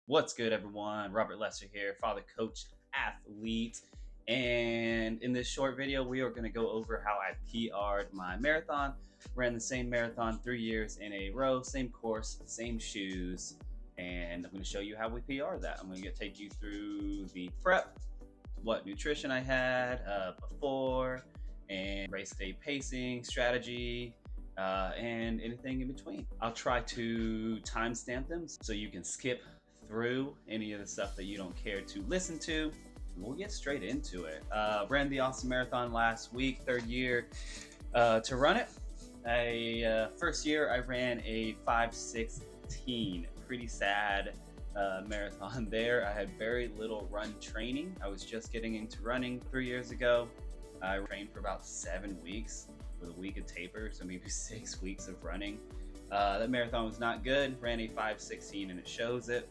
What's good, everyone? Robert Lester here, father, coach, athlete. And in this short video, we are going to go over how I PR'd my marathon. Ran the same marathon 3 years in a row, same course, same shoes. And I'm going to show you how we PR that. I'm going to take you through the prep, what nutrition I had before, and race day pacing, strategy, and anything in between. I'll try to timestamp them so you can skip through any of the stuff that you don't care to listen to. We'll get straight into it. Ran the Austin Marathon last week, third year to run it. First year I ran a 5:16. Pretty sad marathon there. I had very little run training. I was just getting into running 3 years ago. I trained for about 7 weeks with a week of taper, so maybe 6 weeks of running. That marathon was not good. Ran a 5:16 and it shows it.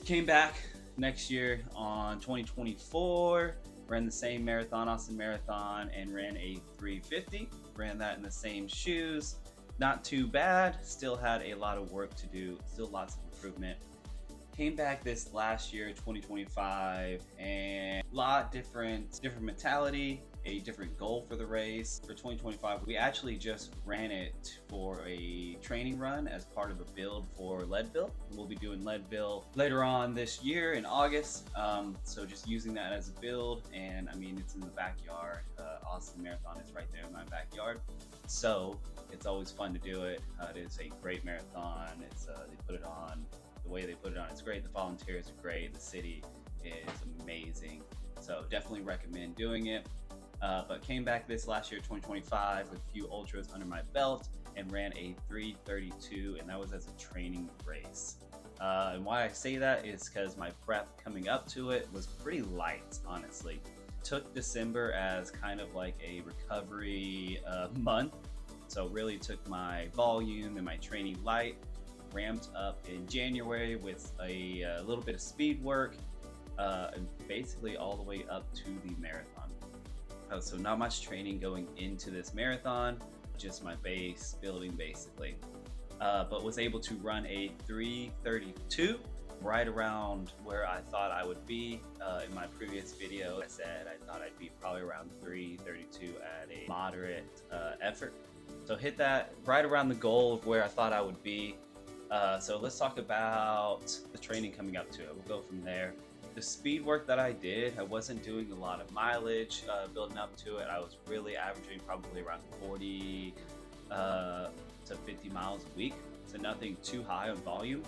Came back next year on 2024, ran the same marathon, Austin Marathon, and ran a 3:50. Ran that in the same shoes. Not too bad. Still had a lot of work to do. Still lots of improvement. Came back this last year, 2025, and a lot different mentality, a different goal for the race. For 2025, we actually just ran it for a training run as part of a build for Leadville. We'll be doing Leadville later on this year in August. So just using that as a build, and I mean, it's in the backyard. Austin Marathon is right there in my backyard. So it's always fun to do it. It is a great marathon. They put it on. The way they put it on is great. The volunteers are great. The city is amazing. So definitely recommend doing it. But came back this last year, 2025, with a few ultras under my belt and ran a 3:32, and that was as a training race. And why I say that is because my prep coming up to it was pretty light, honestly. Took December as kind of like a recovery month. So really took my volume and my training light, ramped up in January with a little bit of speed work, and basically all the way up to the marathon. So not much training going into this marathon, just my base building basically. But was able to run a 3:32, right around where I thought I would be. In my previous video, I said I thought I'd be probably around 3:32 at a moderate effort. So hit that right around the goal of where I thought I would be. So let's talk about the training coming up to it. We'll go from there. The speed work that I did, I wasn't doing a lot of mileage building up to it. I was really averaging probably around 40 to 50 miles a week. So nothing too high on volume.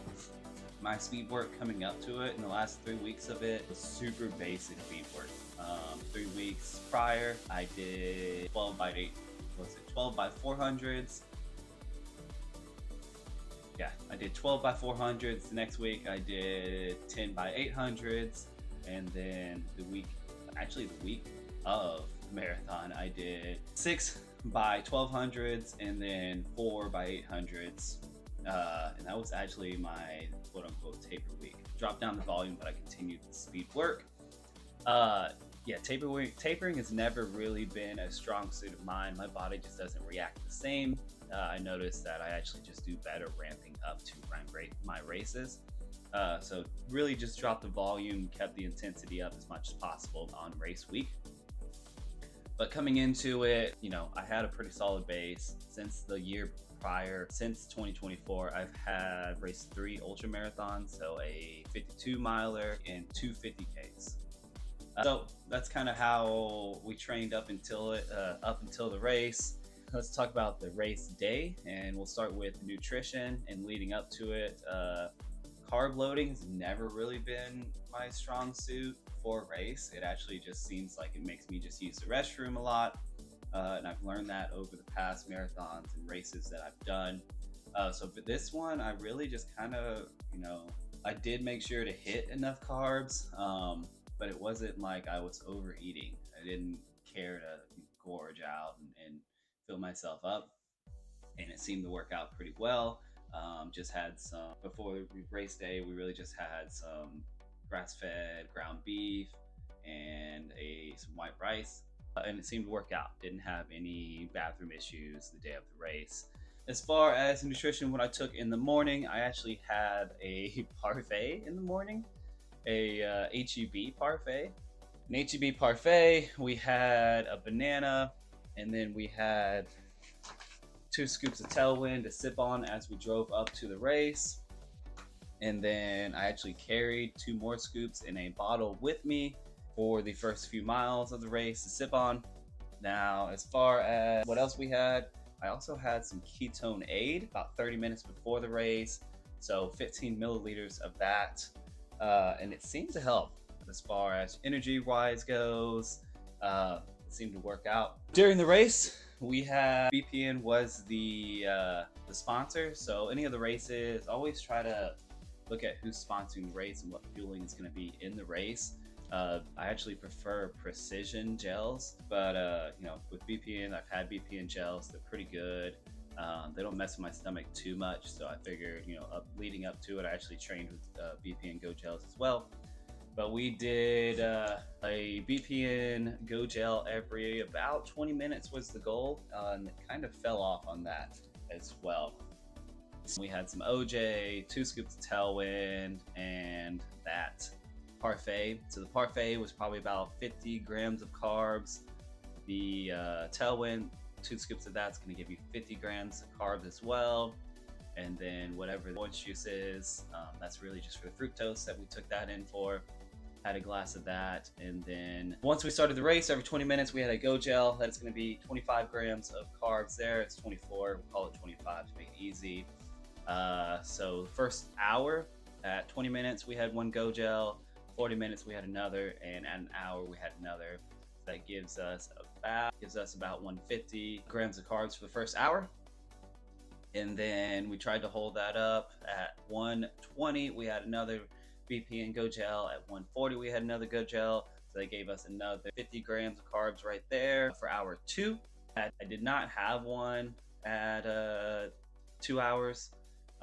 My speed work coming up to it in the last 3 weeks of it was super basic speed work. 3 weeks prior, I did 12 by 400s. Yeah, I did 12 by 400s. The next week I did 10 by 800s. And then the week of the marathon, I did 6 by 1200s and then 4 by 800s. And that was actually my quote unquote taper week. Dropped down the volume, but I continued the speed work. Yeah, tapering has never really been a strong suit of mine. My body just doesn't react the same. I noticed that I actually just do better ramping up to my races. So really just dropped the volume, kept the intensity up as much as possible on race week. But coming into it, I had a pretty solid base since the year prior. Since 2024, I've had raced 3 ultra marathons, so a 52 miler and 2 50Ks. So that's kind of how we trained up until the race. Let's talk about the race day, and we'll start with nutrition and leading up to it. Carb loading has never really been my strong suit for a race. It actually just seems like it makes me just use the restroom a lot. And I've learned that over the past marathons and races that I've done. So for this one, I really just kind of, I did make sure to hit enough carbs, but it wasn't like I was overeating. I didn't care to gorge out and fill myself up, and it seemed to work out pretty well. Just had some, before race day, we really just had some grass-fed ground beef and some white rice, and it seemed to work out. Didn't have any bathroom issues the day of the race. As far as nutrition, what I took in the morning, I actually had a parfait in the morning, a HEB parfait. An HEB parfait, we had a banana, and then we had 2 scoops of tailwind to sip on as we drove up to the race. And then I actually carried 2 more scoops in a bottle with me for the first few miles of the race to sip on. Now, as far as what else we had, I also had some ketone aid about 30 minutes before the race. So 15 milliliters of that. And it seemed to help as far as energy wise goes. It seemed to work out. During the race, we had BPN was the sponsor. So any of the races, always try to look at who's sponsoring the race and what fueling is going to be in the race. I actually prefer precision gels, but with BPN, I've had BPN gels. They're pretty good. They don't mess with my stomach too much, so I figured, leading up to it, I actually trained with BPN Go gels as well. But we did a BPN Go gel every about 20 minutes was the goal, and it kind of fell off on that as well. We had some OJ, 2 scoops of tailwind, and that parfait. So the parfait was probably about 50 grams of carbs. The tailwind, 2 scoops of that's going to give you 50 grams of carbs as well. And then whatever the orange juice is, that's really just for the fructose that we took that in for. Had a glass of that. And then once we started the race, every 20 minutes we had a Go gel. That's going to be 25 grams of carbs there. It's 24. We'll call it 25 to make it easy. So the first hour, at 20 minutes we had 1 Go gel, 40 minutes we had another, and at an hour we had another. So that gives us about 150 grams of carbs for the first hour. And then we tried to hold that up. At 120 we had another BPN Go gel. At 140 we had another Go gel. So that gave us another 50 grams of carbs right there for hour 2. I did not have one at 2 hours.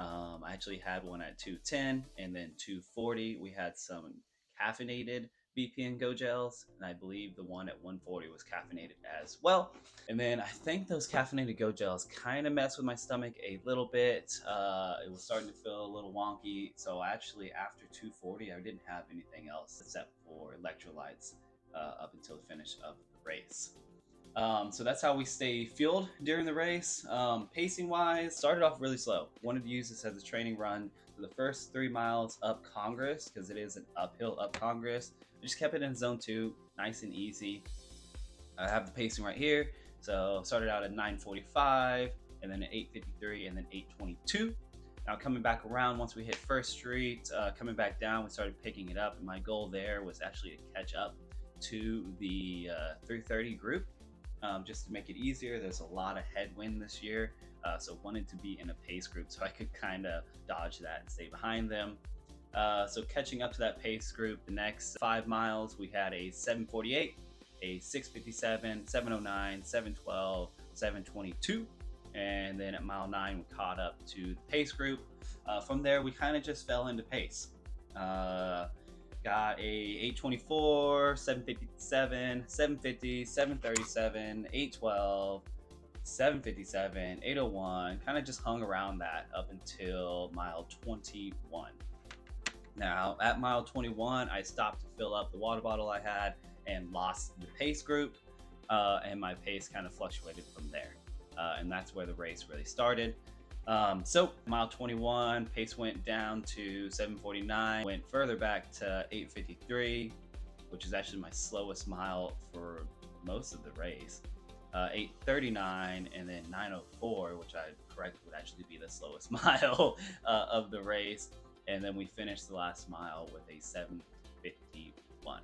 I actually had one at 210, and then 240 we had some caffeinated BPN Go gels, and I believe the one at 140 was caffeinated as well. And then I think those caffeinated Go gels kind of messed with my stomach a little bit. It was starting to feel a little wonky, so actually after 240 I didn't have anything else except for electrolytes up until the finish of the race. So that's how we stay fueled during the race. Pacing wise, started off really slow. Wanted to use this as a training run for the first 3 miles up Congress, because it is an uphill up Congress. I just kept it in zone 2, nice and easy. I have the pacing right here. So started out at 9:45, and then at 8:53, and then 8:22. Now coming back around, once we hit First Street, coming back down, we started picking it up. And my goal there was actually to catch up to the 3:30 group. Just to make it easier. There's a lot of headwind this year, so wanted to be in a pace group so I could kind of dodge that and stay behind them. So catching up to that pace group, the next 5 miles we had a 7:48, a 6:57, 7:09, 7:12, 7:22, and then at mile 9 we caught up to the pace group. From there we kind of just fell into pace. Got a 8:24, 7:57, 7:50, 7:37, 8:12, 7:57, 8:01. Kind of just hung around that up until mile 21. Now at mile 21, I stopped to fill up the water bottle I had and lost the pace group, and my pace kind of fluctuated from there. And that's where the race really started. So mile 21, pace went down to 7:49, went further back to 8:53, which is actually my slowest mile for most of the race. 8:39, and then 9:04, which I correct would actually be the slowest mile of the race. And then we finished the last mile with a 7:51.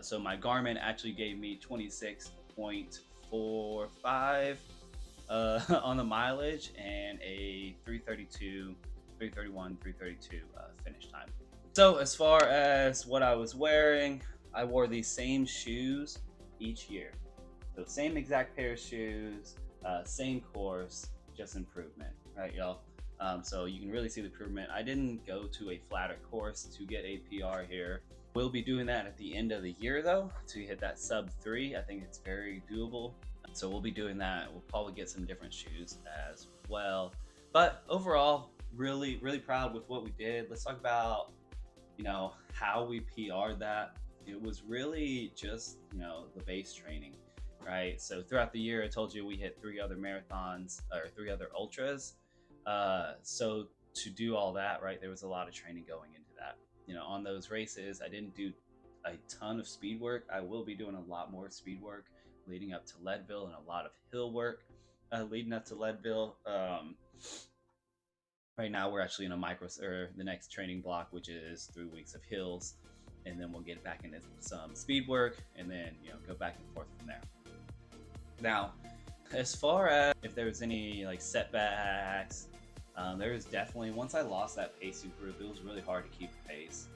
So my Garmin actually gave me 26.45 on the mileage, and a 3:31, 3:32 finish time. So as far as what I was wearing, I wore these same shoes each year. So same exact pair of shoes, same course, just improvement, right, y'all? So you can really see the improvement. I didn't go to a flatter course to get a PR here. We'll be doing that at the end of the year though, to hit that sub 3. I think it's very doable. So we'll be doing that. We'll probably get some different shoes as well. But overall, really proud with what we did. Let's talk about, how we PR'd that. It was really just, the base training, right? So throughout the year, I told you we hit three other marathons or three other ultras. So to do all that, right, there was a lot of training going into that. On those races, I didn't do a ton of speed work. I will be doing a lot more speed work leading up to Leadville, and a lot of hill work leading up to Leadville. Right now, we're actually in a micro or the next training block, which is 3 weeks of hills, and then we'll get back into some speed work, and then go back and forth from there. Now, as far as if there was any like setbacks, there was definitely, once I lost that pacing group, it was really hard to keep the pace.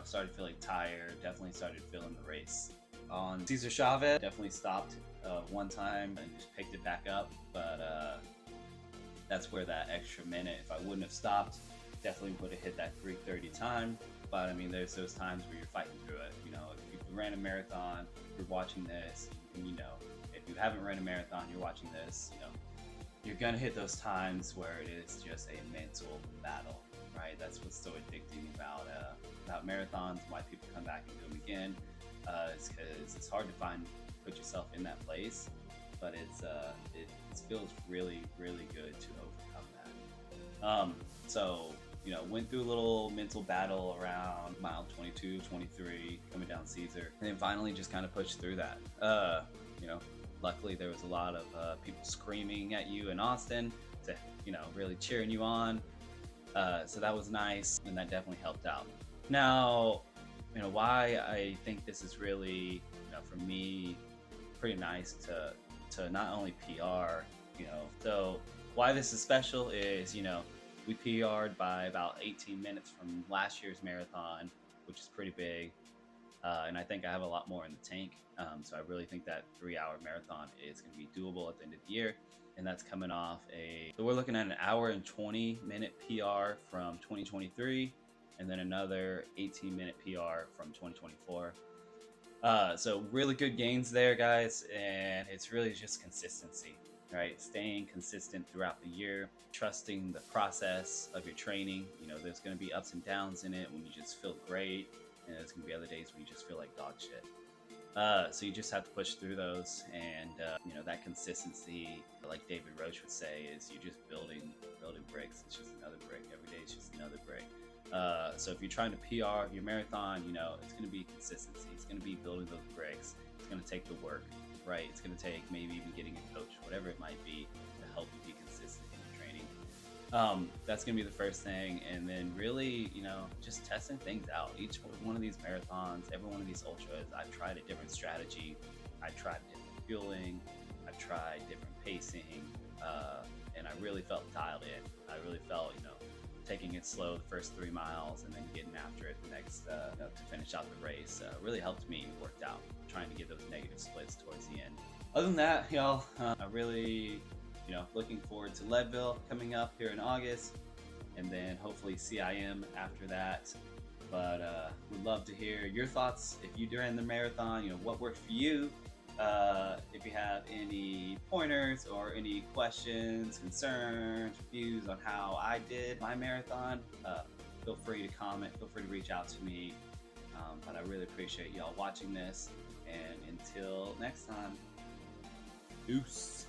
Started feeling tired. Definitely started feeling the race. On Cesar Chavez, definitely stopped one time and just picked it back up, but that's where that extra minute, if I wouldn't have stopped, definitely would have hit that 3:30 time. But I mean, there's those times where you're fighting through it. If you ran a marathon, you're watching this, and if you haven't ran a marathon, you're watching this, you're gonna hit those times where it is just a mental battle, right? That's what's so addicting about marathons, why people come back and do them again. It's because it's hard to put yourself in that place, but it feels really good to overcome that. So went through a little mental battle around mile 22, 23, coming down Caesar, and then finally just kind of pushed through that. Luckily there was a lot of people screaming at you in Austin to really cheering you on. So that was nice, and that definitely helped out. Now, why I think this is really, for me, pretty nice to not only PR, so why this is special is, we PR'd by about 18 minutes from last year's marathon, which is pretty big. And I think I have a lot more in the tank. So I really think that 3-hour marathon is going to be doable at the end of the year. And that's coming off so we're looking at an hour and 20-minute PR from 2023, and then another 18-minute PR from 2024. So really good gains there, guys. And it's really just consistency, right? Staying consistent throughout the year, trusting the process of your training. There's going to be ups and downs in it when you just feel great, and there's going to be other days when you just feel like dog shit. So you just have to push through those, and that consistency, like David Roach would say, is you're just building bricks. It's just another brick. Every day is just another brick. So if you're trying to PR your marathon, it's going to be consistency. It's going to be building those bricks. It's going to take the work, right? It's going to take maybe even getting a coach, whatever it might be, to help you be consistent in your training. That's going to be the first thing. And then really, just testing things out. Each one of these marathons, every one of these ultras, I've tried a different strategy. I've tried different fueling. I've tried different pacing. And I really felt dialed in. I really felt, taking it slow the first 3 miles and then getting after it the next to finish out the race really helped me. Worked out, trying to get those negative splits towards the end. Other than that, y'all, I really looking forward to Leadville coming up here in August, and then hopefully CIM after that. But would love to hear your thoughts if you ran the marathon. What worked for you. If you have any pointers or any questions, concerns, views on how I did my marathon, feel free to comment, feel free to reach out to me. But I really appreciate y'all watching this, and until next time, deuce.